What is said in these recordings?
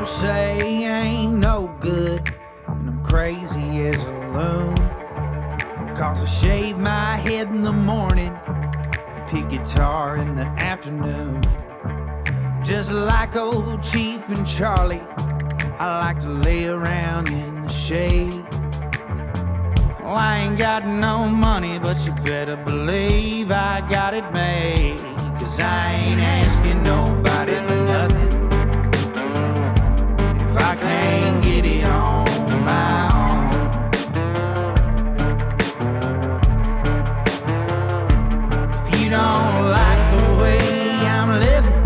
People say I ain't no good, and I'm crazy as a loon, because I shave my head in the morning and pick guitar in the afternoon. Just like old Chief and Charlie, I like to lay around in the shade. Well, I ain't got no money, but you better believe I got it made, 'cause I ain't asking nobody for nothing if I can't get it on my own. If you don't like the way I'm living,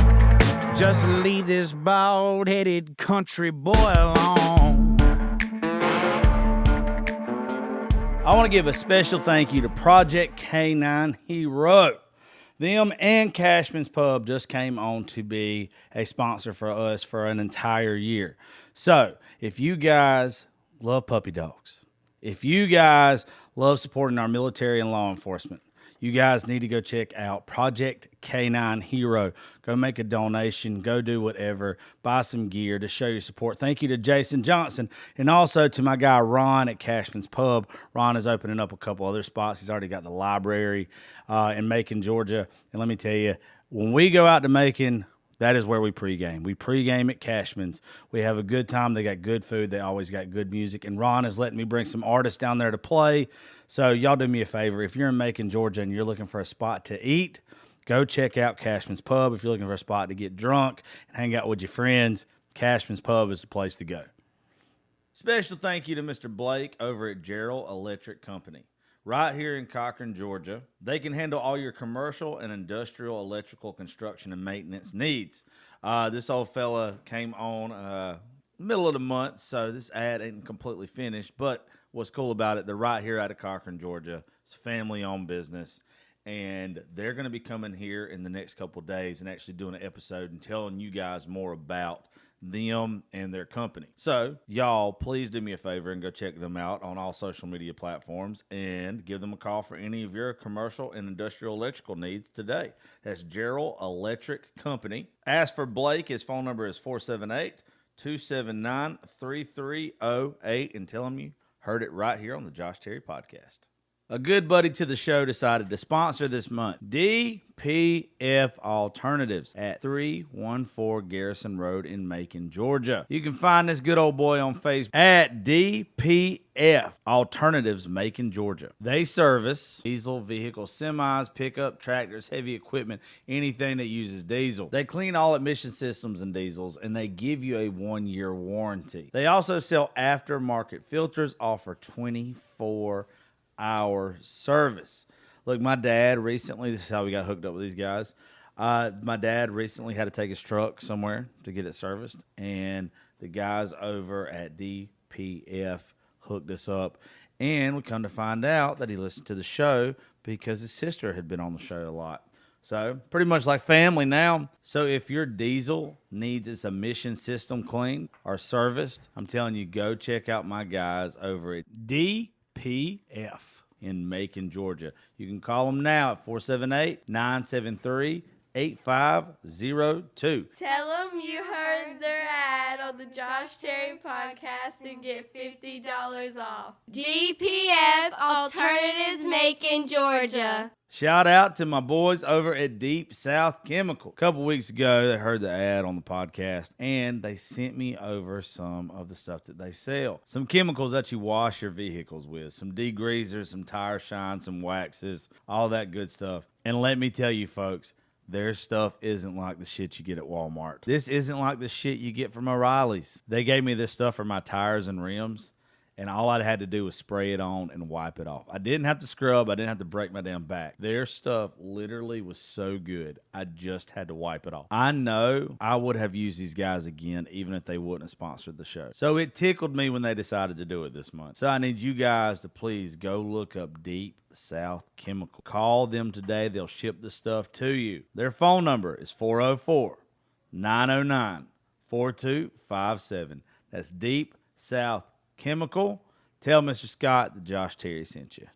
just leave this bald-headed country boy alone. I want to give a special thank you to Project K9 Hero. Them and Cashman's Pub just came on to be a sponsor for us for an entire year. So if you guys love puppy dogs, if you guys love supporting our military and law enforcement, you guys need to go check out Project K9 Hero. Go make a donation. Go do whatever. Buy some gear to show your support. Thank you to Jason Johnson and also to my guy Ron at Cashman's Pub. Ron is opening up a couple other spots. He's already got the library in Macon, Georgia. And let me tell you, when we go out to Macon, that is where we pregame. We pregame at Cashman's. We have a good time. They got good food. They always got good music. And Ron is letting me bring some artists down there to play. So y'all do me a favor. If you're in Macon, Georgia, and you're looking for a spot to eat, go check out Cashman's Pub. If you're looking for a spot to get drunk and hang out with your friends, Cashman's Pub is the place to go. Special thank you to Mr. Blake over at Gerald Electric Company. Right here in Cochran, Georgia. They can handle all your commercial and industrial electrical construction and maintenance needs. This old fella came on middle of the month, so this ad ain't completely finished. But what's cool about it, they're right here out of Cochran, Georgia. It's a family-owned business, and they're going to be coming here in the next couple of days and actually doing an episode and telling you guys more about them and their company. So y'all please do me a favor and go check them out on all social media platforms and give them a call for any of your commercial and industrial electrical needs today. That's Gerald Electric Company. Ask for Blake. His phone number is 478-279-3308, and tell him you heard it right here on the Josh Terry Podcast. A good buddy to the show decided to sponsor this month. DPF Alternatives at 314 Garrison Road in Macon, Georgia. You can find this good old boy on Facebook at DPF Alternatives, Macon, Georgia. They service diesel vehicles, semis, pickup, tractors, heavy equipment, anything that uses diesel. They clean all emission systems and diesels, and they give you a 1-year warranty. They also sell aftermarket filters, offer 24-hour service. Look, my dad recently, this is how we got hooked up with these guys. My dad recently had to take his truck somewhere to get it serviced, and the guys over at DPF hooked us up, and we come to find out that he listened to the show because his sister had been on the show a lot. So pretty much like family now. So if your diesel needs its emission system cleaned or serviced, I'm telling you, go check out my guys over at DPF in Macon, Georgia. You can call them now at 478-973-8502. Tell them you heard their ad on the Josh Terry Podcast and get $50 off. DPF Alternatives, Macon, Georgia. Shout out to my boys over at Deep South Chemical. A couple weeks ago, they heard the ad on the podcast, and they sent me over some of the stuff that they sell. Some chemicals that you wash your vehicles with, some degreasers, some tire shine, some waxes, all that good stuff. And let me tell you, folks, their stuff isn't like the shit you get at Walmart. This isn't like the shit you get from O'Reilly's. They gave me this stuff for my tires and rims, and all I had to do was spray it on and wipe it off. I didn't have to scrub. I didn't have to break my damn back. Their stuff literally was so good, I just had to wipe it off. I know I would have used these guys again even if they wouldn't have sponsored the show. So it tickled me when they decided to do it this month. So I need you guys to please go look up Deep South Chemical. Call them today. They'll ship the stuff to you. Their phone number is 404-909-4257. That's Deep South Chemical. Tell Mr. Scott that Josh Terry sent you.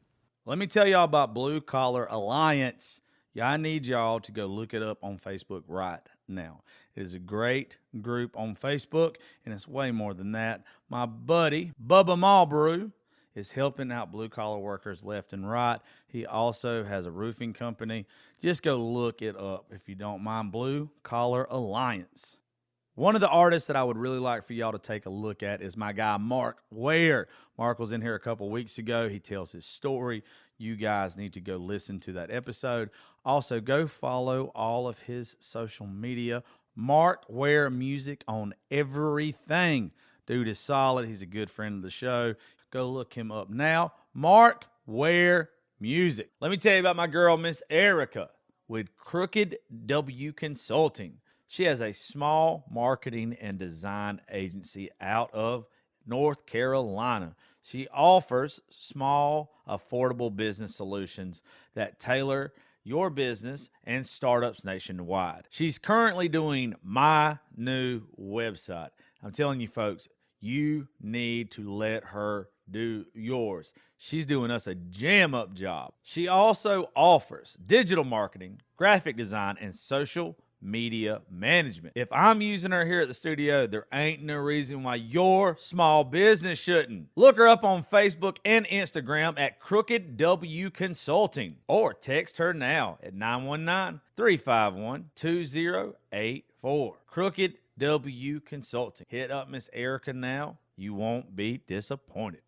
Let me tell y'all about Blue Collar Alliance. Yeah, I need y'all to go look it up on Facebook right now. It is a great group on Facebook, and it's way more than that. My buddy, Bubba Malbrew, is helping out blue-collar workers left and right. He also has a roofing company. Just go look it up if you don't mind. Blue Collar Alliance. One of the artists that I would really like for y'all to take a look at is my guy, Mark Ware. Mark was in here a couple weeks ago. He tells his story. You guys need to go listen to that episode. Also, go follow all of his social media. Mark Ware Music on everything. Dude is solid. He's a good friend of the show. Go look him up now. Mark Ware Music. Let me tell you about my girl, Miss Erica, with Crooked W Consulting. She has a small marketing and design agency out of North Carolina. She offers small, affordable business solutions that tailor your business and startups nationwide. She's currently doing my new website. I'm telling you, folks, you need to let her do yours. She's doing us a jam-up job. She also offers digital marketing, graphic design, and social media management. If I'm using her here at the studio, there ain't no reason why your small business shouldn't. Look her up on Facebook and Instagram at Crooked W Consulting, or text her now at 919-351-2084. Crooked W Consulting. Hit up Miss Erica now. You won't be disappointed.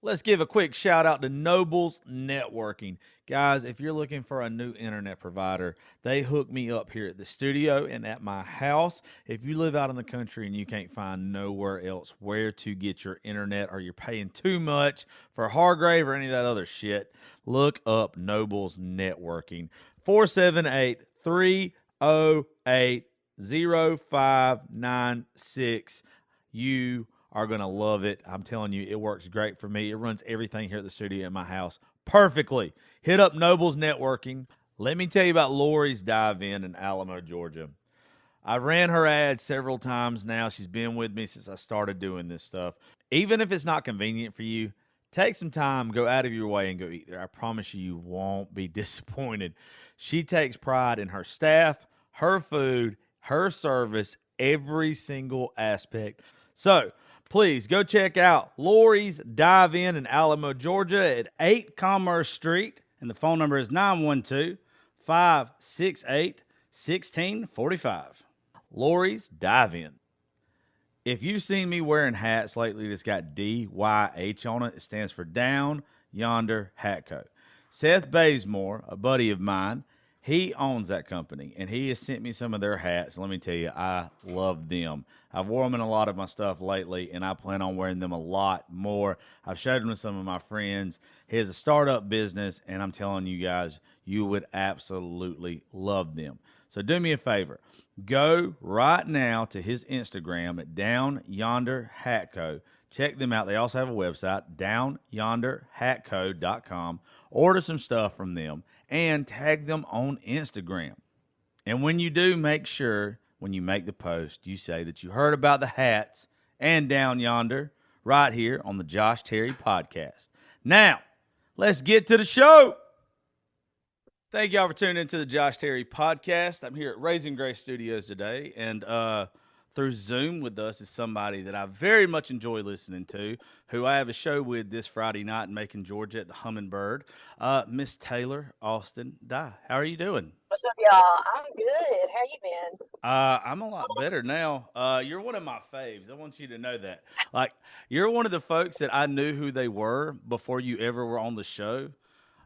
Let's give a quick shout out to Nobles Networking. Guys, if you're looking for a new internet provider, they hook me up here at the studio and at my house. If you live out in the country and you can't find nowhere else where to get your internet, or you're paying too much for Hargrave or any of that other shit, look up Nobles Networking. 478-308-0596. You are going to love it. I'm telling you, it works great for me. It runs everything here at the studio in my house perfectly. Hit up Nobles Networking. Let me tell you about Lori's Dive-In in Alamo, Georgia. I ran her ad several times now. She's been with me since I started doing this stuff. Even if it's not convenient for you, take some time, go out of your way, and go eat there. I promise you won't be disappointed. She takes pride in her staff, her food, her service, every single aspect. So, please go check out Lori's Dive-In in Alamo, Georgia at 8 Commerce Street. And the phone number is 912-568-1645. Lori's Dive-In. If you've seen me wearing hats lately that's got DYH on it, it stands for Down Yonder Hat Co. Seth Bazemore, a buddy of mine, he owns that company, and he has sent me some of their hats. Let me tell you, I love them. I've worn them in a lot of my stuff lately, and I plan on wearing them a lot more. I've showed them to some of my friends. He has a startup business, and I'm telling you guys, you would absolutely love them. So do me a favor. Go right now to his Instagram at Down Yonder Hat Co. Check them out. They also have a website, downyonderhatco.com. Order some stuff from them and tag them on Instagram. And when you do, make sure when you make the post, you say that you heard about the hats and Down Yonder right here on the Josh Terry Podcast. Now, let's get to the show. Thank y'all for tuning into the Josh Terry Podcast. I'm here at Raising Grace Studios today, and through Zoom with us is somebody that I very much enjoy listening to, who I have a show with this Friday night in Macon, Georgia at the Hummingbird, Miss Taylor Austin Dye. How are you doing? What's up, y'all? I'm good. How you been? I'm a lot better now. You're one of my faves. I want you to know that. Like, you're one of the folks that I knew who they were before you ever were on the show.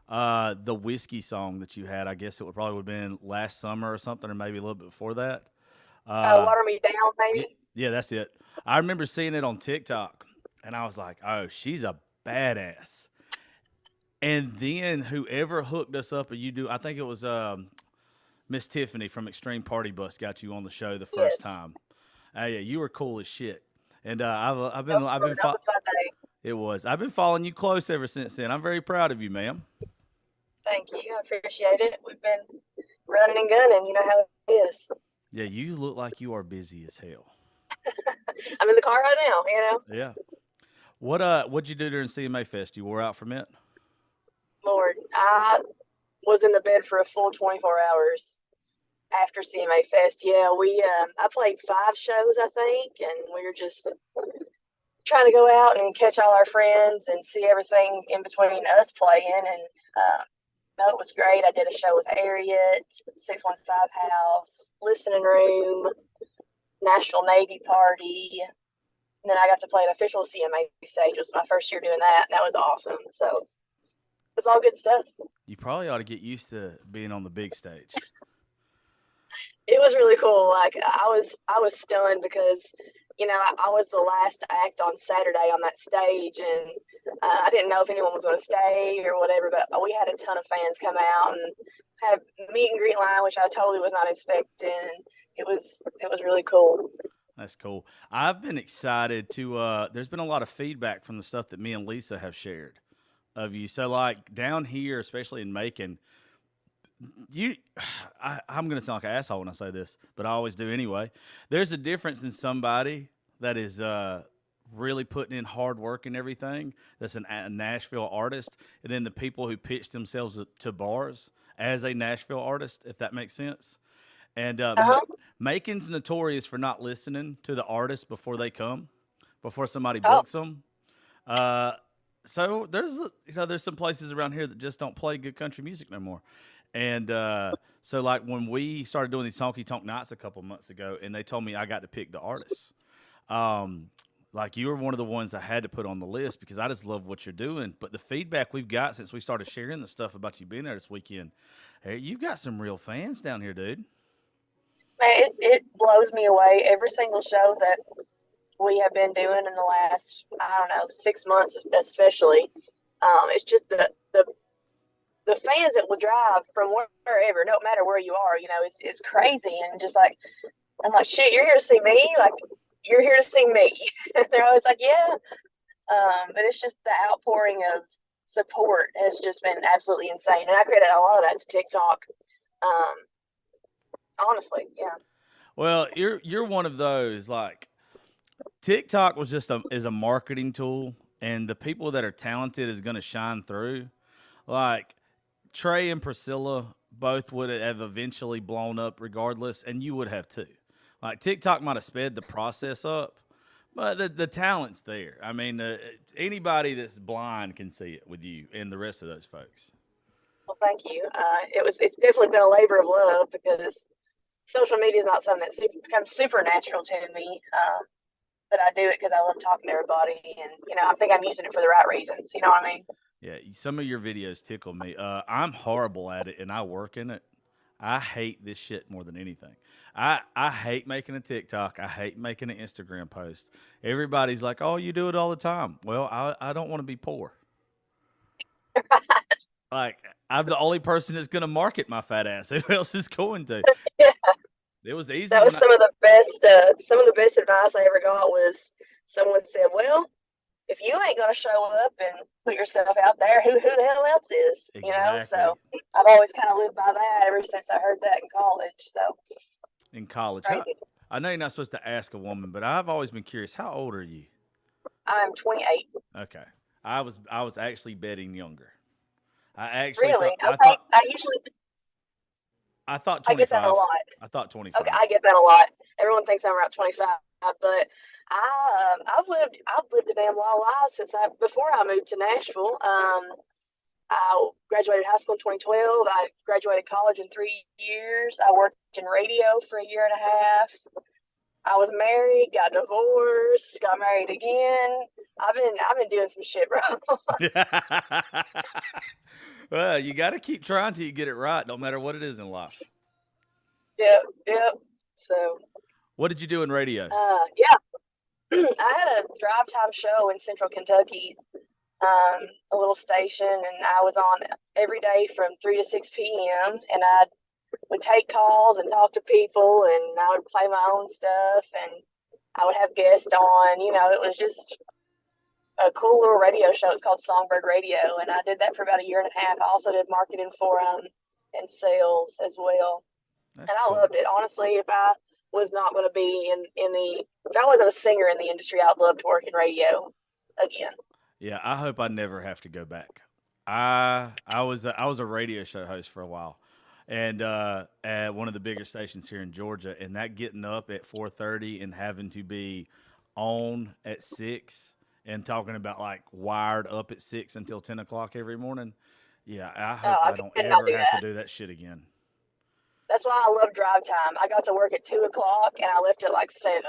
The whiskey song that you had, I guess it would probably have been last summer or something, or maybe a little bit before that. Water Me Down, baby. Yeah, that's it. I remember seeing it on TikTok, and I was like, oh, she's a badass. And then whoever hooked us up, I think it was Miss Tiffany from Extreme Party Bus got you on the show the first time. Yeah, you were cool as shit. And I've been That was a fun day. It was. I've been following you close ever since then. I'm very proud of you, ma'am. Thank you. I appreciate it. We've been running and gunning. You know how it is. Yeah, you look like you are busy as hell. I'm in the car right now, Yeah. What'd you do during CMA Fest? You wore out from it? Lord, I was in the bed for a full 24 hours. after CMA Fest, yeah, I played 5 shows, I think, and we were just trying to go out and catch all our friends and see everything in between us playing. And no, it was great. I did a show with Harriet, 615 House, Listening Room, National Navy Party. And then I got to play an official CMA stage. It was my first year doing that, and that was awesome. So it was all good stuff. You probably ought to get used to being on the big stage. It was really cool. Like I was stunned because, I was the last act on Saturday on that stage, and I didn't know if anyone was going to stay or whatever. But we had a ton of fans come out and had a meet and greet line, which I totally was not expecting. It was really cool. That's cool. I've been excited to. There's been a lot of feedback from the stuff that me and Lisa have shared of you. So like down here, especially in Macon, I'm going to sound like an asshole when I say this, but I always do anyway. There's a difference in somebody that is really putting in hard work and everything. That's a Nashville artist, and then the people who pitch themselves to bars as a Nashville artist, if that makes sense. And Macon's notorious for not listening to the artist before they come, before somebody books them. So there's some places around here that just don't play good country music no more. And so like when we started doing these honky tonk nights a couple months ago, and they told me I got to pick the artists. Like you were one of the ones I had to put on the list because I just love what you're doing. But the feedback we've got since we started sharing the stuff about you being there this weekend, hey, you've got some real fans down here, dude. Man, it blows me away. Every single show that we have been doing in the last, I don't know, 6 months especially, it's just the fans that will drive from wherever, no matter where you are, it's crazy. And just like, I'm like, shit, you're here to see me? Like, you're here to see me. They're always like, yeah. But it's just the outpouring of support has just been absolutely insane. And I credit a lot of that to TikTok. Honestly, yeah. Well, you're one of those, like, TikTok was just is a marketing tool, and the people that are talented is going to shine through. Like, Trey and Priscilla both would have eventually blown up regardless, and you would have too. Like, TikTok might have sped the process up, but the talent's there. I mean, anybody that's blind can see it with you and the rest of those folks. Well, thank you. It's definitely been a labor of love because social media is not something that's becomes supernatural to me. But I do it because I love talking to everybody, and I think I'm using it for the right reasons. You know what I mean? Yeah, some of your videos tickle me. I'm horrible at it, and I work in it. I hate this shit more than anything. I hate making a TikTok. I hate making an Instagram post. Everybody's like, "Oh, you do it all the time." Well, I don't want to be poor. Like, I'm the only person that's going to market my fat ass. Who else is going to? Yeah. It was easy. That was some of the best advice I ever got was someone said, well, if you ain't going to show up and put yourself out there, who the hell else is? Exactly. So I've always kind of lived by that ever since I heard that in college. So in college, I know you're not supposed to ask a woman, but I've always been curious. How old are you? I'm 28. Okay. I was actually betting younger. Really? Thought, I thought 25. I get that a lot. I thought 25. Okay, I get that a lot. Everyone thinks I'm around 25, but I've lived a damn long life since before I moved to Nashville. I graduated high school in 2012. I graduated college in 3 years. I worked in radio for a year and a half. I was married, got divorced, got married again. I've been doing some shit, bro. Well, you got to keep trying till you get it right, no matter what it is in life. Yep. So. What did you do in radio? Yeah. I had a drive time show in Central Kentucky, a little station, and I was on every day from 3 to 6 p.m. and I would take calls and talk to people, and I would play my own stuff, and I would have guests on. It was just a cool little radio show. It's called Songbird Radio, and I did that for about a year and a half. I also did marketing for them and sales as well. That's cool. I loved it. Honestly, if I was not going to be if I wasn't a singer in the industry, I'd love to work in radio again. Yeah, I hope I never have to go back. I was a radio show host for a while, and at one of the bigger stations here in Georgia, and that getting up at 4:30 and having to be on at 6 and talking about like wired up at 6 until 10 o'clock every morning. Yeah, I Oh, hope I I don't could not ever do have to that. do that shit again. That's why I love drive time. I got to work at 2 o'clock and I left at like 7.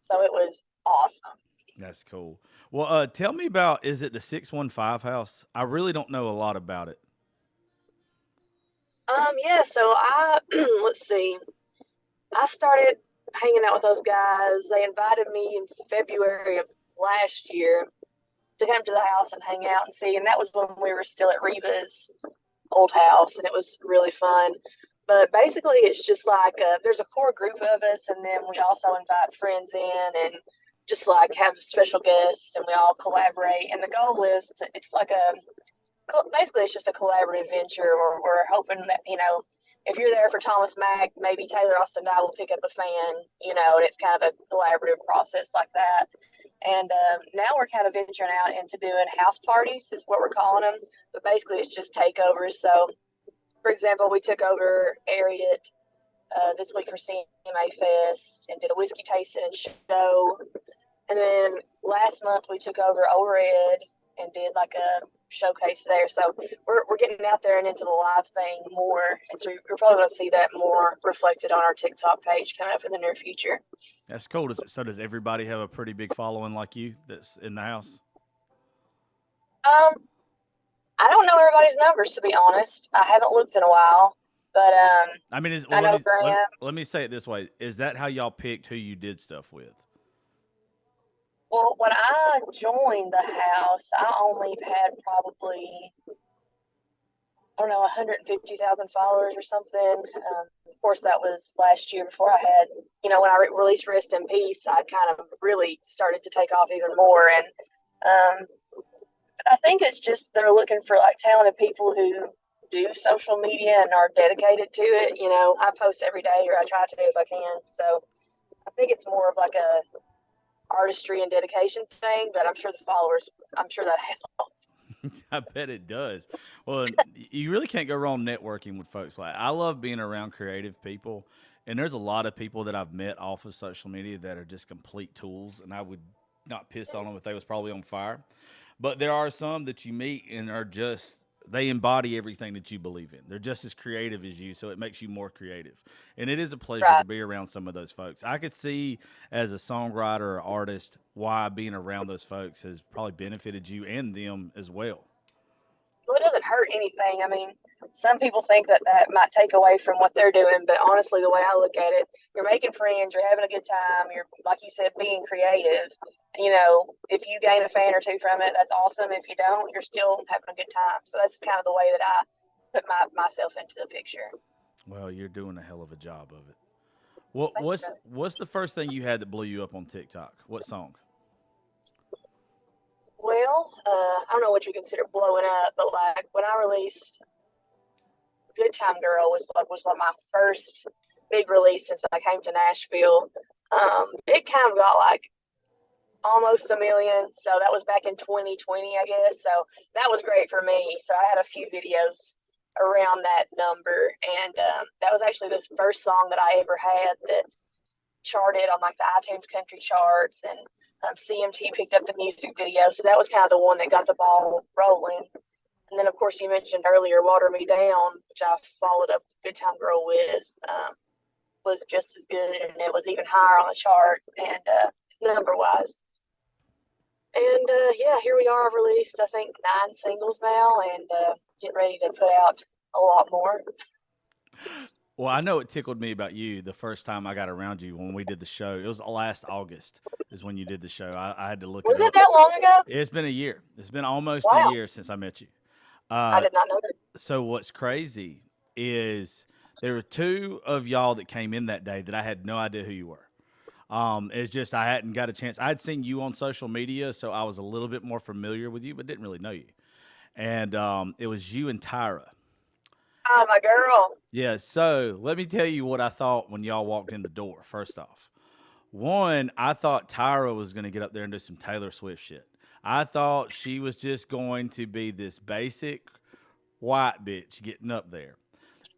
So it was awesome. That's cool. Well, tell me about, is it the 615 house? I really don't know a lot about it. Yeah, so I let's see. I started hanging out with those guys. They invited me in February of last year to come to the house and hang out and see. And that was when we were still at Reba's old house, and it was really fun. But basically, it's just like there's a core group of us, and then we also invite friends in and just like have special guests, and we all collaborate. And the goal is to, it's like a basically it's just a collaborative venture. Or we're hoping that if you're there for Thomas Mack, maybe Taylor Austin and I will pick up a fan, and it's kind of a collaborative process like that. And now we're kind of venturing out into doing house parties, is what we're calling them. But basically, it's just takeovers. So, for example, we took over Ariat this week for CMA Fest and did a whiskey tasting and show. And then last month we took over Overhead and did like a showcase there. So we're getting out there and into the live thing more. And so you're probably going to see that more reflected on our TikTok page coming up in the near future. That's cool. Does everybody have a pretty big following like you that's in the house? I don't know everybody's numbers, to be honest. I haven't looked in a while, but I mean, I know Graham. let me say it this way. Is that how y'all picked who you did stuff with? Well, when I joined the house, I only had probably, I don't know, 150,000 followers or something. Of course, that was last year before I had, when I released Rest in Peace, I kind of really started to take off even more. And I think it's just they're looking for like talented people who do social media and are dedicated to it. I post every day, or I try to if I can. So I think it's more of like a artistry and dedication thing, but I'm sure that helps. I bet it does. Well, you really can't go wrong networking with folks. Like, I love being around creative people, and there's a lot of people that I've met off of social media that are just complete tools, and I would not piss on them if they was probably on fire. But there are some that you meet and are just, they embody everything that you believe in. They're just as creative as you, so it makes you more creative. And it is a pleasure Right. to be around some of those folks. I could see as a songwriter or artist why being around those folks has probably benefited you and them as well. Well, it doesn't hurt anything. I mean, some people think that might take away from what they're doing, but honestly, the way I look at it, you're making friends, you're having a good time, you're, like you said, being creative. If you gain a fan or two from it, that's awesome. If you don't, you're still having a good time. So that's kind of the way that I put myself into the picture. Well, you're doing a hell of a job of it. Well, Thank you, brother. what's the first thing you had that blew you up on TikTok? What song? Well, I don't know what you consider blowing up, but like when I released Good Time Girl was like my first big release since I came to Nashville. It kind of got like almost 1 million. So that was back in 2020, I guess. So that was great for me. So I had a few videos around that number, and that was actually the first song that I ever had that charted on like the iTunes country charts, and CMT picked up the music video. So that was kind of the one that got the ball rolling. And then, of course, you mentioned earlier Water Me Down, which I followed up Good Time Girl with, was just as good, and it was even higher on the chart and number-wise. And, yeah, here we are. I've released, I think, 9 singles now, and getting ready to put out a lot more. Well, I know it tickled me about you the first time I got around you when we did the show. It was last August is when you did the show. I had to look Was it it up. that long ago? It's been a year. It's been almost Wow. a year since I met you. I did not know that. So what's crazy is there were 2 of y'all that came in that day that I had no idea who you were. It's just I hadn't got a chance. I'd seen you on social media, so I was a little bit more familiar with you, but didn't really know you. And it was you and Tyra. Oh, my girl. Yeah, so let me tell you what I thought when y'all walked in the door, first off. One, I thought Tyra was going to get up there and do some Taylor Swift shit. I thought she was just going to be this basic white bitch getting up there.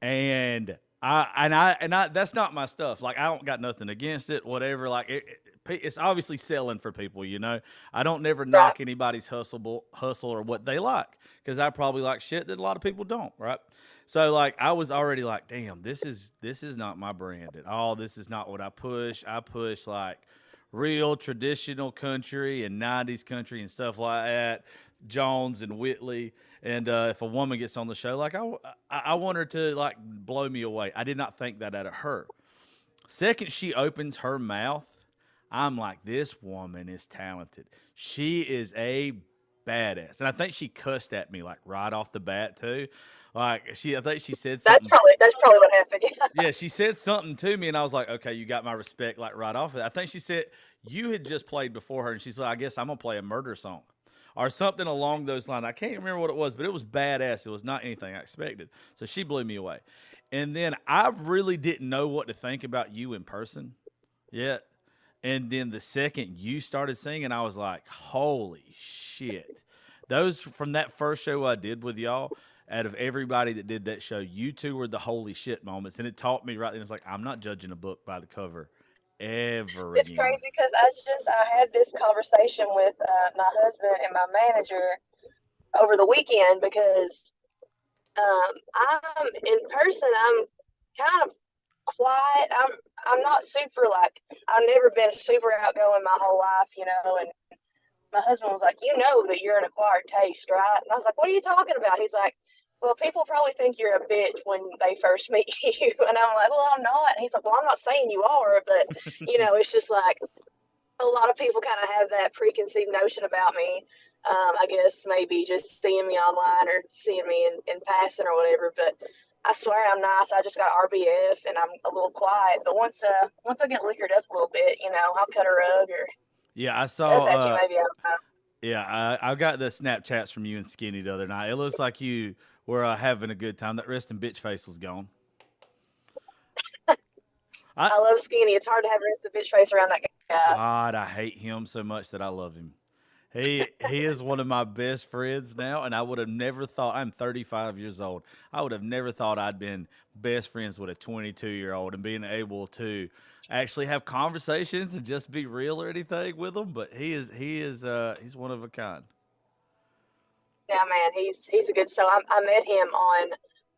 And I that's not my stuff. Like I don't got nothing against it, whatever. Like it's obviously selling for people, you know. I don't never Right. knock anybody's hustle or what they like because I probably like shit that a lot of people don't, right? So like I was already like, damn, this is not my brand at all. This is not what I push. I push like real traditional country and 90s country and stuff like that. Jones and Whitley. And if a woman gets on the show, like I want her to like blow me away. I did not think that out of her. Second, she opens her mouth. I'm like, this woman is talented. She is a badass. And I think she cussed at me like right off the bat too. Like I think she said That's something. probably what happened. Yeah, she said something to me, and I was like, okay, you got my respect like right off of it. I think she said you had just played before her, and she's like, I guess I'm gonna play a murder song or something along those lines. I can't remember what it was, but it was badass. It was not anything I expected. So she blew me away. And then I really didn't know what to think about you in person yet. And then the second you started singing, I was like, holy shit. Those from that first show I did with y'all, out of everybody that did that show, you two were the holy shit moments. And it taught me right then, it's like, I'm not judging a book by the cover ever It's again. crazy because I had this conversation with my husband and my manager over the weekend because I'm in person. I'm kind of quiet. I'm not super like I've never been super outgoing my whole life, you know. And my husband was like, "You know that you're an acquired taste, right?" And I was like, "What are you talking about?" He's like, "Well, people probably think you're a bitch when they first meet you." And I'm like, "Well, I'm not." And he's like, "Well, I'm not saying you are, but you know, it's just like a lot of people kind of have that preconceived notion about me. I guess maybe just seeing me online or seeing me in passing or whatever. But I swear I'm nice. I just got RBF and I'm a little quiet. But once I get liquored up a little bit, you know, I'll cut a rug or Yeah, I cuss saw. at you maybe. I don't know. Yeah, I got the Snapchats from you and Skinny the other night. It looks like you were having a good time. That resting bitch face was gone. I I love Skinny. It's hard to have a bitch face around that guy. God, I hate him so much that I love him. He is one of my best friends now, and I would have never thought. I'm 35 years old. I would have never thought I'd been best friends with a 22-year-old and being able to actually have conversations and just be real or anything with him. But he's one of a kind. Yeah, man, he's a good soul. I met him on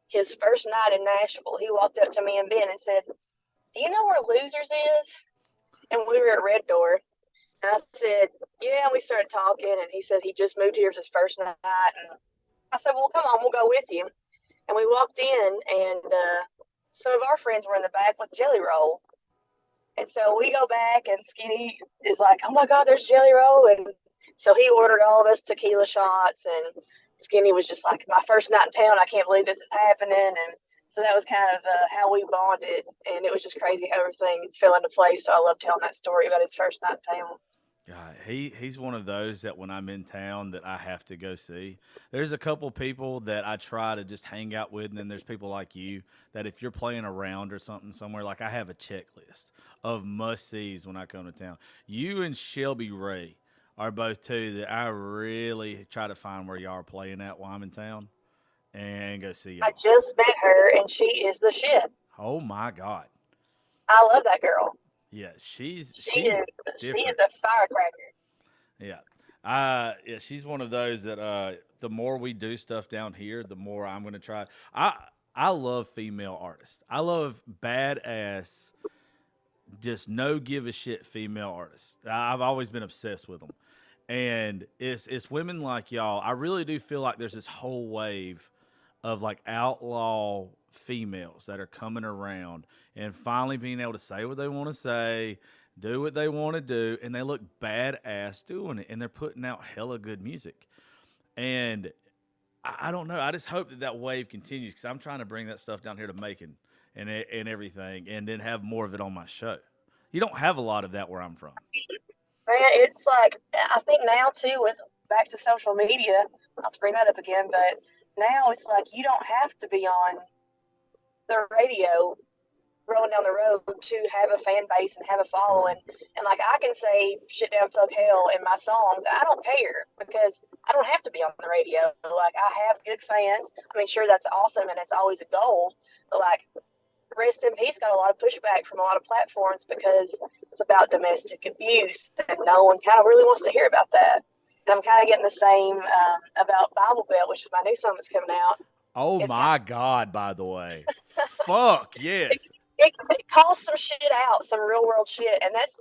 his first night in Nashville. He walked up to me and Ben and said, "Do you know where Losers is?" And we were at Red Door. And I said, "Yeah." And we started talking, and he said he just moved here for his first night. And I said, "Well, come on, we'll go with you." And we walked in, and some of our friends were in the back with Jelly Roll. And so we go back, and Skinny is like, "Oh my God, there's Jelly Roll." And so he ordered all of us tequila shots, and Skinny was just like, "My first night in town, I can't believe this is happening." And so that was kind of how we bonded, and it was just crazy how everything fell into place. So I love telling that story about his first night in town. God, he's one of those that when I'm in town that I have to go see. There's a couple people that I try to just hang out with, and then there's people like you that if you're playing around or something somewhere, like I have a checklist of must sees when I come to town. You and Shelby Ray are both two that I really try to find where y'all are playing at while I'm in town and go see I y'all. just met her, and she is the shit. Oh my God. I love that girl. Yeah, she's She she's is she is different. a firecracker. Yeah. Yeah, she's one of those that the more we do stuff down here, the more I'm gonna try. I love female artists. I love badass, just no give a shit female artists. I've always been obsessed with them. And it's women like y'all. I really do feel like there's this whole wave of like outlaw females that are coming around and finally being able to say what they want to say, do what they want to do, and they look badass doing it, and they're putting out hella good music. And I don't know. I just hope that that wave continues because I'm trying to bring that stuff down here to Macon and everything, and then have more of it on my show. You don't have a lot of that where I'm from. Man, it's like I think now too with back to social media. Not to bring that up again, but now it's like you don't have to be on the radio rolling down the road to have a fan base and have a following. And like I can say shit down fuck hell in my songs. I don't care because I don't have to be on the radio. Like I have good fans. I mean, sure, that's awesome and it's always a goal. But like Rest in Peace got a lot of pushback from a lot of platforms because it's about domestic abuse and no one kind of really wants to hear about that. And I'm kind of getting the same about Bible Belt, which is my new song that's coming out. Oh It's my God, by the way. Fuck, yes. it calls some shit out, some real world shit, and that's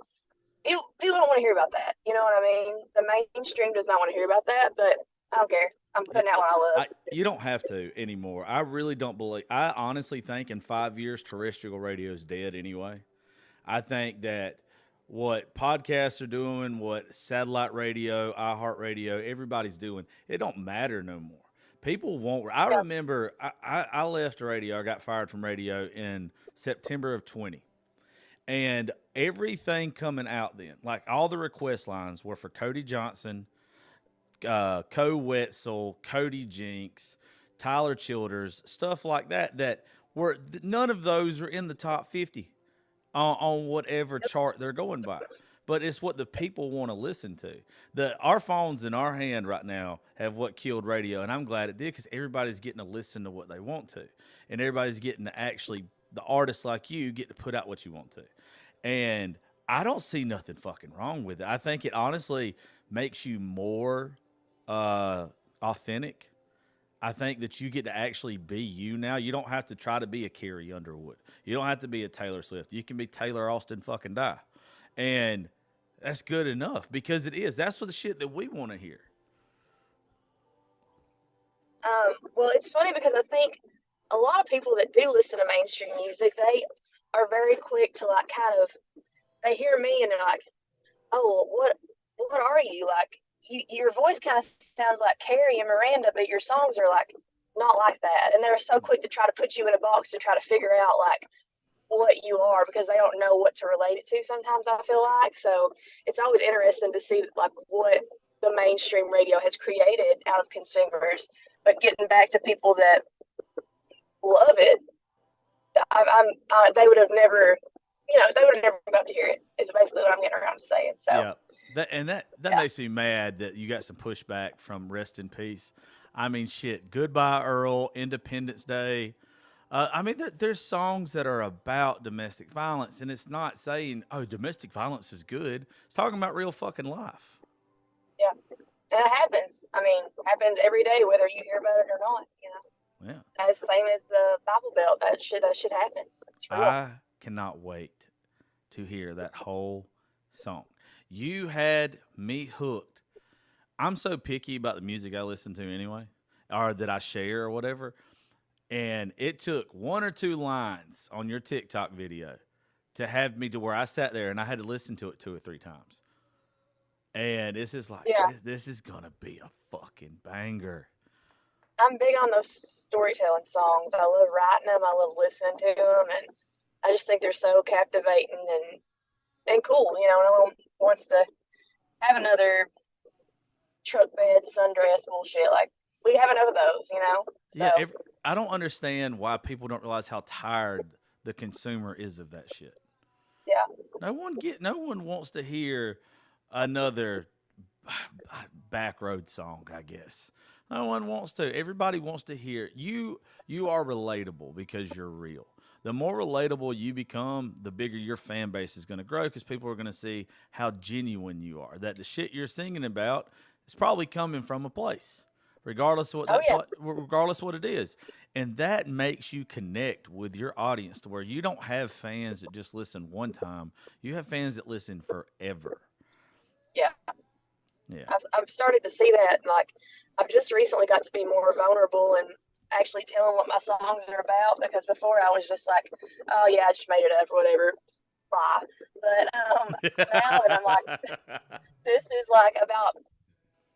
people don't want to hear about that. You know what I mean? The mainstream does not want to hear about that, but I don't care. I'm putting out what I love. You don't have to anymore. I really don't believe. I honestly think in 5 years, terrestrial radio is dead anyway. I think that what podcasts are doing, what satellite radio, iHeartRadio, everybody's doing, it don't matter no more. People won't. I remember I left radio. I got fired from radio in September of 20. And everything coming out then, like all the request lines were for Cody Johnson, Co Wetzel, Cody Jinks, Tyler Childers, stuff like that. That were none of those are in the top 50 on whatever chart they're going by. But it's what the people want to listen to. Our phones in our hand right now have what killed radio, and I'm glad it did because everybody's getting to listen to what they want to, and everybody's getting to actually the artists like you get to put out what you want to, and I don't see nothing fucking wrong with it. I think it honestly makes you more authentic. I think that you get to actually be you now. You don't have to try to be a Carrie Underwood. You don't have to be a Taylor Swift. You can be Taylor Austin fucking die. And that's good enough because it is. That's what the shit that we want to hear. Well, it's funny because I think a lot of people that do listen to mainstream music, they are very quick to like kind of, they hear me and they're like, oh, what are you? Like, your voice kind of sounds like Carrie and Miranda, but your songs are like not like that. And they're so quick to try to put you in a box to try to figure out like what you are because they don't know what to relate it to sometimes, I feel like. So it's always interesting to see like what the mainstream radio has created out of consumers. But getting back to people that love it, they would have never, they would have never got to hear it is basically what I'm getting around to saying. So yeah. That makes me mad that you got some pushback from Rest in Peace. I mean, shit, Goodbye Earl, Independence Day. I mean, there's songs that are about domestic violence, and it's not saying, oh, domestic violence is good. It's talking about real fucking life. Yeah. And it happens. I mean, it happens every day, whether you hear about it or not, Yeah. As same as the Bible Belt, that shit happens. It's real. I cannot wait to hear that whole song. You had me hooked. I'm so picky about the music I listen to anyway, or that I share or whatever. And it took one or two lines on your TikTok video to have me to where I sat there and I had to listen to it 2 or 3 times. And it's just like, this is going to be a fucking banger. I'm big on those storytelling songs. I love writing them. I love listening to them. And I just think they're so captivating and cool. No one wants to have another truck bed sundress bullshit. Like, we have enough of those, So, yeah, I don't understand why people don't realize how tired the consumer is of that shit. Yeah. No one wants to hear another backroad song, I guess. No one wants to. Everybody wants to hear you are relatable because you're real. The more relatable you become, the bigger your fan base is going to grow because people are going to see how genuine you are. That the shit you're singing about is probably coming from a place, regardless of what regardless of what it is. And that makes you connect with your audience to where you don't have fans that just listen one time. You have fans that listen forever. Yeah. Yeah. I've started to see that. Like, I've just recently got to be more vulnerable and actually tell them what my songs are about because before I was just like, oh yeah, I just made it up or whatever, blah. But now that I'm like, this is like about,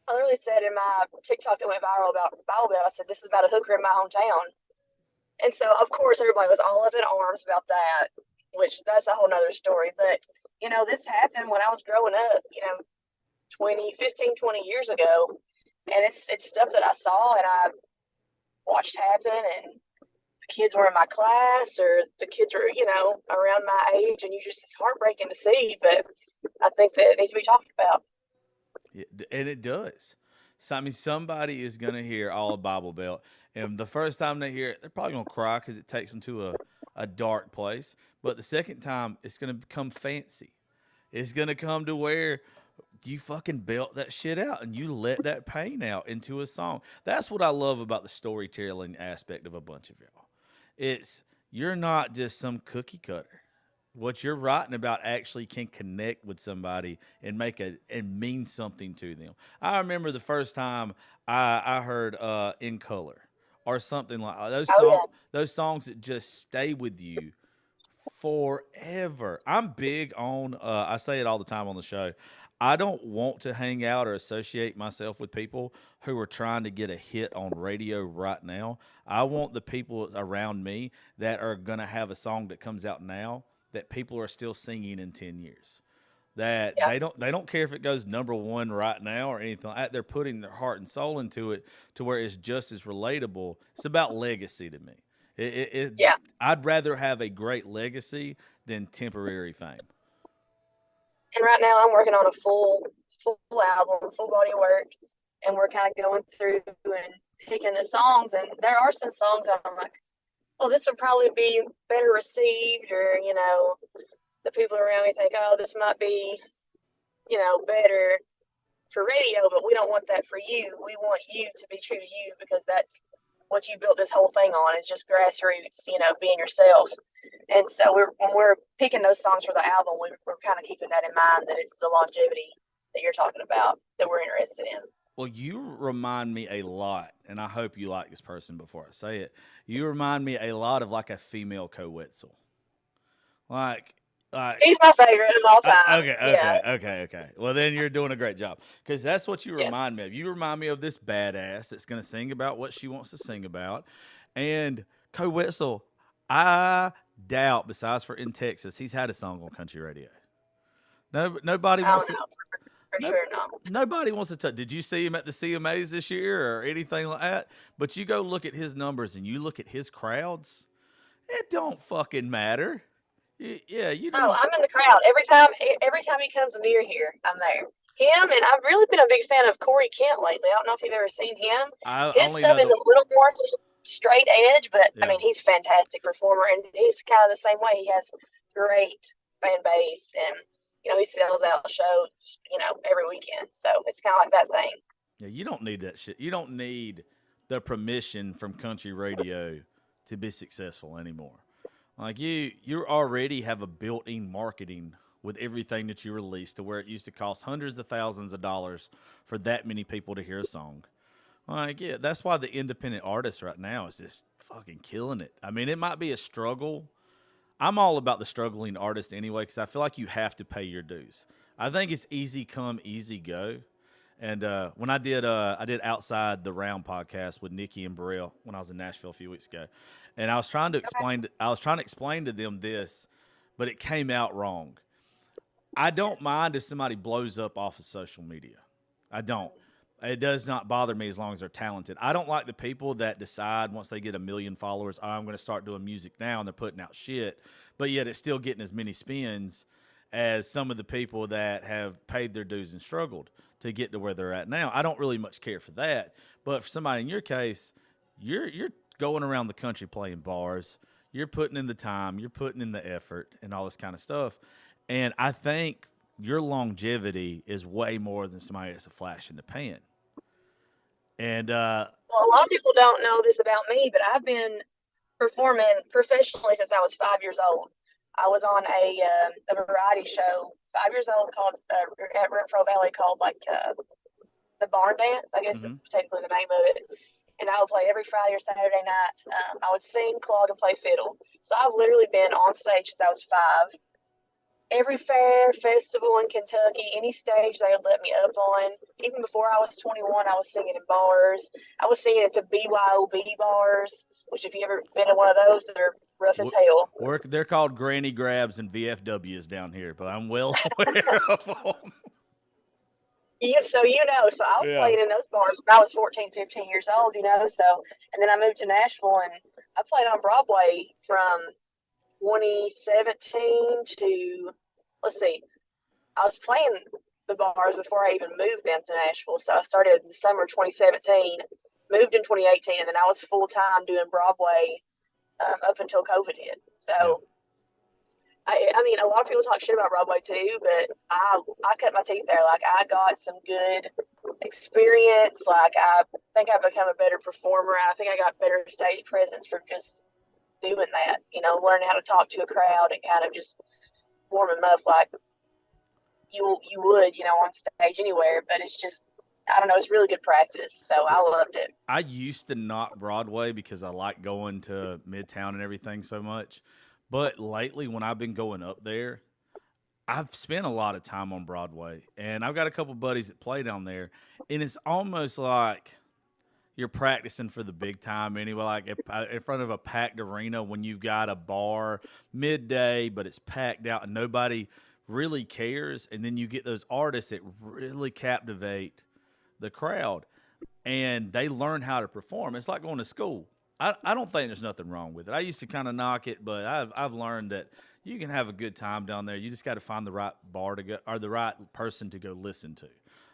I literally said in my TikTok that went viral about Bible Belt, I said this is about a hooker in my hometown, and so of course everybody was all up in arms about that, which that's a whole nother story. But this happened when I was growing up, 20 years ago, and it's stuff that I saw and I watched happen, and the kids were in my class or the kids were, around my age, and it's heartbreaking to see, but I think that it needs to be talked about. And it does. So I mean, somebody is gonna hear all Bible Belt, and the first time they hear it, they're probably gonna cry because it takes them to a dark place. But the second time, it's gonna become fancy. It's gonna come to where you fucking belt that shit out and you let that pain out into a song. That's what I love about the storytelling aspect of a bunch of y'all. It's you're not just some cookie cutter. What you're writing about actually can connect with somebody and and mean something to them. I remember the first time I heard In Color or something like Oh yeah. those songs that just stay with you forever. I'm big on I say it all the time on the show. I don't want to hang out or associate myself with people who are trying to get a hit on radio right now. I want the people around me that are going to have a song that comes out now that people are still singing in 10 years. That Yeah. they don't care if it goes number one right now or anything like that. They're putting their heart and soul into it to where it's just as relatable. It's about legacy to me. Yeah. I'd rather have a great legacy than temporary fame. And right now I'm working on a full album, full body of work, and we're kind of going through and picking the songs. And there are some songs that I'm like, oh, this would probably be better received, or the people around me think, oh, this might be, better for radio, but we don't want that for you. We want you to be true to you, because that's what you built this whole thing on, is just grassroots, being yourself. And so when we're picking those songs for the album, we're kind of keeping that in mind, that it's the longevity that you're talking about that we're interested in. Well, you remind me a lot, and I hope you like this person before I say it. You remind me a lot of like a female Co-Wetzel. Like he's my favorite of all time. Okay. Well, then you're doing a great job, because that's what you remind me of. You remind me of this badass that's going to sing about what she wants to sing about. And Co-Wetzel, I doubt, besides for in Texas, he's had a song on country radio. Nobody wants to. Nobody wants to touch. Did you see him at the CMAs this year or anything like that? But you go look at his numbers and you look at his crowds. It don't fucking matter. Yeah, you know. Oh, I'm in the crowd every time he comes near here. I'm there. Him, and I've really been a big fan of Corey Kent lately. I don't know if you've ever seen him. His stuff is a little more straight edge, but I mean, he's a fantastic performer, and he's kind of the same way. He has great fan base, and he sells out shows, every weekend. So it's kind of like that thing. Yeah, you don't need that shit. You don't need the permission from country radio to be successful anymore. Like you already have a built-in marketing with everything that you release, to where it used to cost hundreds of thousands of dollars for that many people to hear a song. Like, yeah, that's why the independent artist right now is just fucking killing it. I mean, it might be a struggle. I'm all about the struggling artist anyway, because I feel like you have to pay your dues. I think it's easy come, easy go. And when I did Outside the Round podcast with Nikki and Burrell when I was in Nashville a few weeks ago, and I was trying to explain to them this, but it came out wrong. I don't mind if somebody blows up off of social media. I don't. It does not bother me as long as they're talented. I don't like the people that decide once they get 1 million followers, oh, I'm going to start doing music now, and they're putting out shit, but yet it's still getting as many spins as some of the people that have paid their dues and struggled to get to where they're at now. I don't really much care for that. But for somebody in your case, you're going around the country playing bars. You're putting in the time. You're putting in the effort and all this kind of stuff. And I think your longevity is way more than somebody that's a flash in the pan. And well, a lot of people don't know this about me, but I've been performing professionally since I was 5 years old. I was on a variety show 5 years old called at Renfro Valley, called the Barn Dance. I guess is technically the name of it. And I would play every Friday or Saturday night. I would sing, clog, and play fiddle. So I've literally been on stage since I was 5. Every fair, festival in Kentucky, any stage they would let me up on. Even before I was 21, I was singing in bars. I was singing at the BYOB bars, which if you ever been in one of those, they're rough as hell. They're called granny grabs and VFWs down here, but I'm well aware of them. So I was playing in those bars when I was 14, 15 years old, so, and then I moved to Nashville, and I played on Broadway from 2017 to, let's see, I was playing the bars before I even moved down to Nashville. So I started in the summer of 2017, moved in 2018, and then I was full time doing Broadway up until COVID hit. So, Yeah. I mean, a lot of people talk shit about Broadway too, but I cut my teeth there. Like, I got some good experience. Like, I think I become a better performer. I think I got better stage presence from just doing that. You know, learning how to talk to a crowd and kind of just warm them up like you would, you know, on stage anywhere. But it's just, I don't know, it's really good practice. So I loved it. I used to knock Broadway because I like going to Midtown and everything so much. But lately, when I've been going up there, I've spent a lot of time on Broadway. And I've got a couple buddies that play down there. And it's almost like you're practicing for the big time anyway, like in front of a packed arena when you've got a bar midday, but it's packed out and nobody really cares. And then you get those artists that really captivate the crowd and they learn how to perform. It's like going to school. I don't think there's nothing wrong with it. I used to kind of knock it, but I've learned that you can have a good time down there. You just got to find the right bar to go, or the right person to go listen to,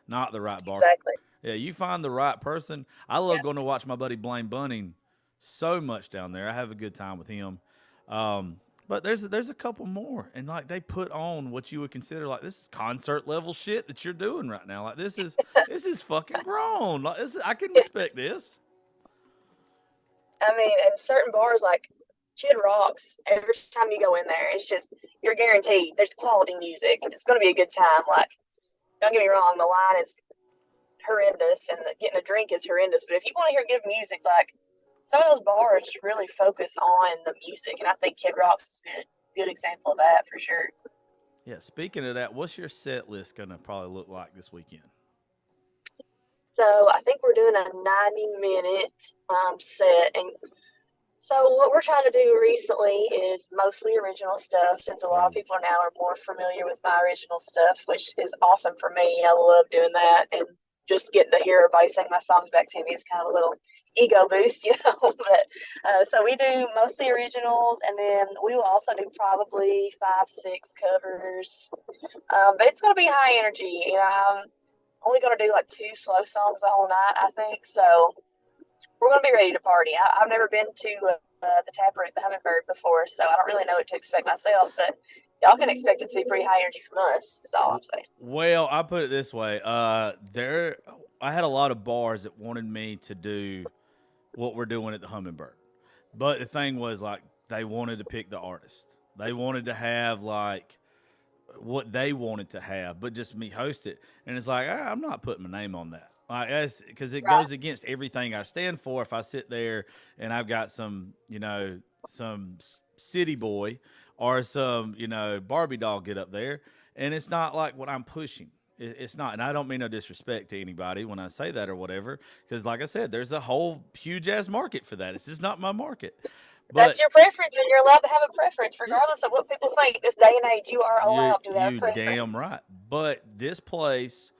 not the right bar. Exactly. Yeah, you find the right person. I love going to watch my buddy Blaine Bunning so much down there. I have a good time with him. But there's a couple more, and like they put on what you would consider like this is concert level shit that you're doing right now. Like this is fucking grown. Like I can respect this. I mean, and certain bars like Kid Rocks, every time you go in there, it's just, you're guaranteed there's quality music. It's going to be a good time. Like, don't get me wrong, the line is horrendous and getting a drink is horrendous. But if you want to hear good music, like some of those bars just really focus on the music. And I think Kid Rocks is a good example of that for sure. Yeah, speaking of that, what's your set list going to probably look like this weekend? So I think we're doing a 90-minute set. And so what we're trying to do recently is mostly original stuff, since a lot of people now are more familiar with my original stuff, which is awesome for me. I love doing that. And just getting to hear everybody sing my songs back to me is kind of a little ego boost, you know. But so we do mostly originals, and then we will also do probably 5-6 covers. But it's going to be high energy. You know, I'm only going to do like 2 slow songs the whole night, I think. So we're going to be ready to party. I've never been to the Tap Room at the Hummingbird before, so I don't really know what to expect myself. But y'all can expect it to be pretty high energy from us, is all I'm saying. Well, I put it this way. I had a lot of bars that wanted me to do what we're doing at the Hummingbird. But the thing was, like, they wanted to pick the artist. They wanted to have, like, what they wanted to have, but just me host it. And it's like, I'm not putting my name on that. Like, because it goes against everything I stand for if I sit there and I've got some, you know, some city boy or some, you know, Barbie doll get up there. And it's not like what I'm pushing. It's not. And I don't mean no disrespect to anybody when I say that or whatever. Because like I said, there's a whole huge ass market for that. It's just not my market. But that's your preference, and you're allowed to have a preference, regardless of what people think. This day and age, you are allowed to have a preference. You damn right. But this place,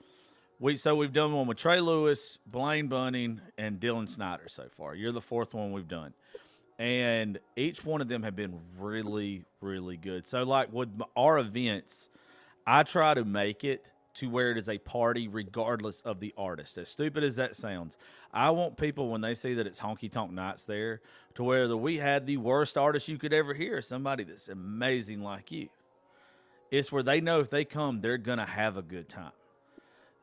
we've done one with Trey Lewis, Blaine Bunning, and Dylan Snyder so far. You're the 4th one we've done. And each one of them have been really, really good. So, like with our events, I try to make it to where it is a party regardless of the artist. As stupid as that sounds, I want people, when they see that it's honky tonk nights there, to where we had the worst artist you could ever hear, somebody that's amazing like you. It's where they know if they come, they're going to have a good time.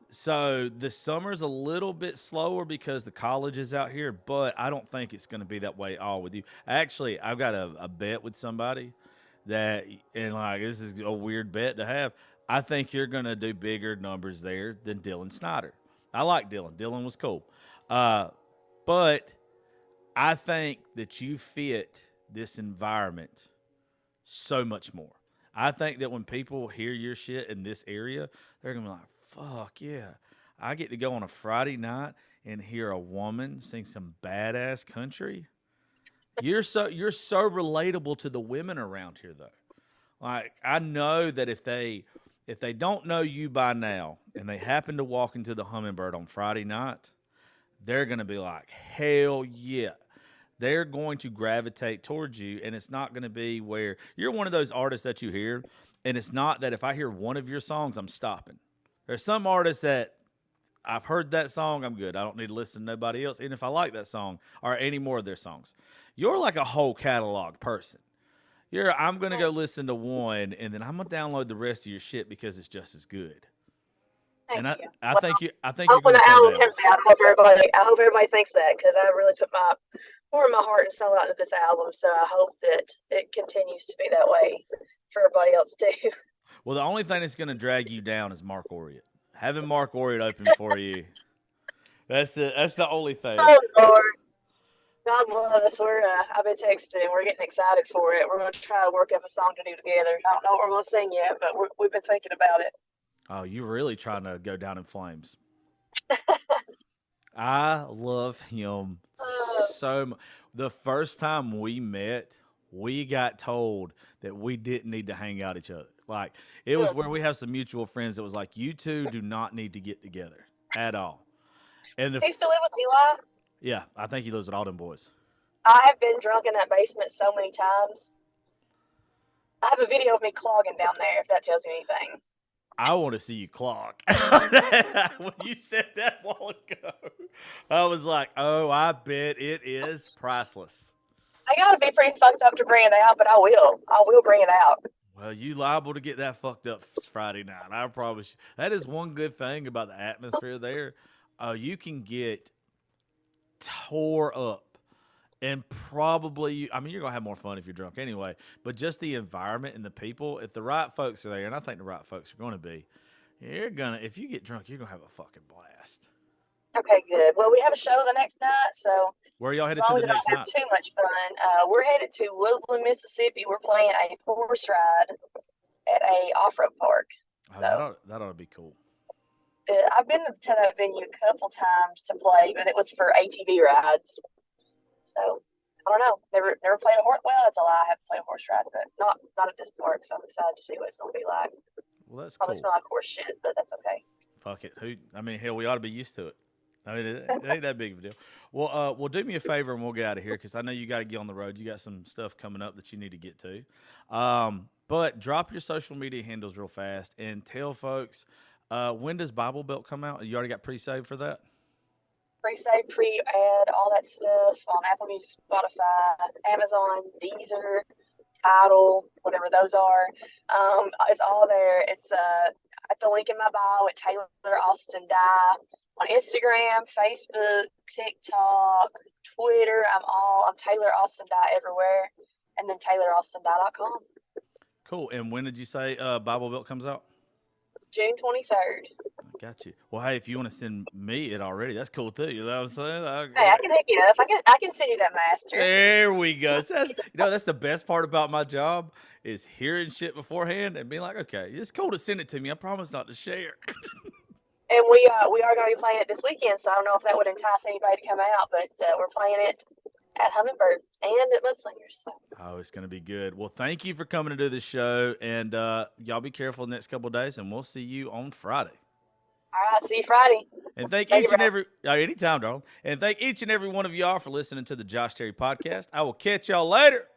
So the summer's a little bit slower because the college is out here, but I don't think it's going to be that way all with you. Actually, I've got a bet with somebody that, and like, this is a weird bet to have. I think you're going to do bigger numbers there than Dylan Snyder. I like Dylan. Dylan was cool. But I think that you fit this environment so much more. I think that when people hear your shit in this area, they're going to be like, fuck yeah. I get to go on a Friday night and hear a woman sing some badass country. You're so relatable to the women around here, though. Like, I know that if they don't know you by now and they happen to walk into the Hummingbird on Friday night, they're going to be like, hell yeah. they're going to gravitate towards you, and it's not going to be where you're one of those artists that you hear, and it's not that if I hear one of your songs, I'm stopping. There's some artists that I've heard that song, I'm good. I don't need to listen to nobody else, and if I like that song or any more of their songs. You're like a whole catalog person. I'm going to go listen to one, and then I'm going to download the rest of your shit because it's just as good. Thank you. I think you're When going the to album throw down. comes out, I hope everybody thinks that, because I really put more of my heart and soul out into this album. So I hope that it continues to be that way for everybody else too. Well, the only thing that's going to drag you down is Mark Oriot. Having Mark Oriot open for you, that's the only thing. Oh Lord, God love us. I've been texting and we're getting excited for it. We're going to try to work up a song to do together. I don't know what we're going to sing yet, but we've been thinking about it. Oh, you're really trying to go down in flames. I love him so much. The first time we met, we got told that we didn't need to hang out each other. Like, it was where we have some mutual friends that was like, you two do not need to get together at all. And He still live with Eli? yeah, I think he lives with all them boys. I have been drunk in that basement so many times. I have a video of me clogging down there, if that tells you anything. I want to see you clog. When you said that a while ago, I was like, oh, I bet it is priceless. I gotta be pretty fucked up to bring it out, but I will. I will bring it out. Well, you liable to get that fucked up Friday night. I promise you. That is one good thing about the atmosphere there. You can get tore up. And probably, I mean, you're going to have more fun if you're drunk anyway. But just the environment and the people, if the right folks are there, and I think the right folks are going to be, if you get drunk, you're going to have a fucking blast. Okay, good. Well, we have a show the next night, so Where are y'all headed as to long the as I next don't night? have too much fun, we're headed to Woodland, Mississippi. We're playing a horse ride at a off-road park. Oh, So that ought to be cool. I've been to that venue a couple times to play, but it was for ATV rides. So I don't know. Never played a horse. Well, that's a lie. I have played a horse ride, but not at this park. So I'm excited to see what it's going to be like. Well, that's Probably cool. smell like horse shit, but that's okay. Fuck it. Hell, we ought to be used to it. I mean, it ain't that big of a deal. Well, do me a favor and we'll get out of here because I know you got to get on the road. You got some stuff coming up that you need to get to. But drop your social media handles real fast and tell folks, when does Bible Belt come out? You already got pre-saved for that? Pre-save, pre-add, all that stuff on Apple Music, Spotify, Amazon, Deezer, Tidal, whatever those are. It's all there. It's at the link in my bio at Taylor Austin Dye on Instagram, Facebook, TikTok, Twitter. I'm Taylor Austin Dye everywhere, and then TaylorAustinDye.com. Cool. And when did you say Bible Belt comes out? June 23rd. I got you. Well, hey, if you want to send me it already, that's cool too. You know what I'm saying? Hey, I can hook you up. I can send you that master. There we go. So that's the best part about my job is hearing shit beforehand and being like, okay, it's cool to send it to me. I promise not to share. And we are going to be playing it this weekend, so I don't know if that would entice anybody to come out, but we're playing it at Hummingbird and at Mudslingers. So. Oh, it's going to be good. Well, thank you for coming to do this show, and y'all be careful the next couple of days, and we'll see you on Friday. All right, see you Friday. And thank each and every anytime, darling. And thank each and every one of y'all for listening to the Josh Terry podcast. I will catch y'all later.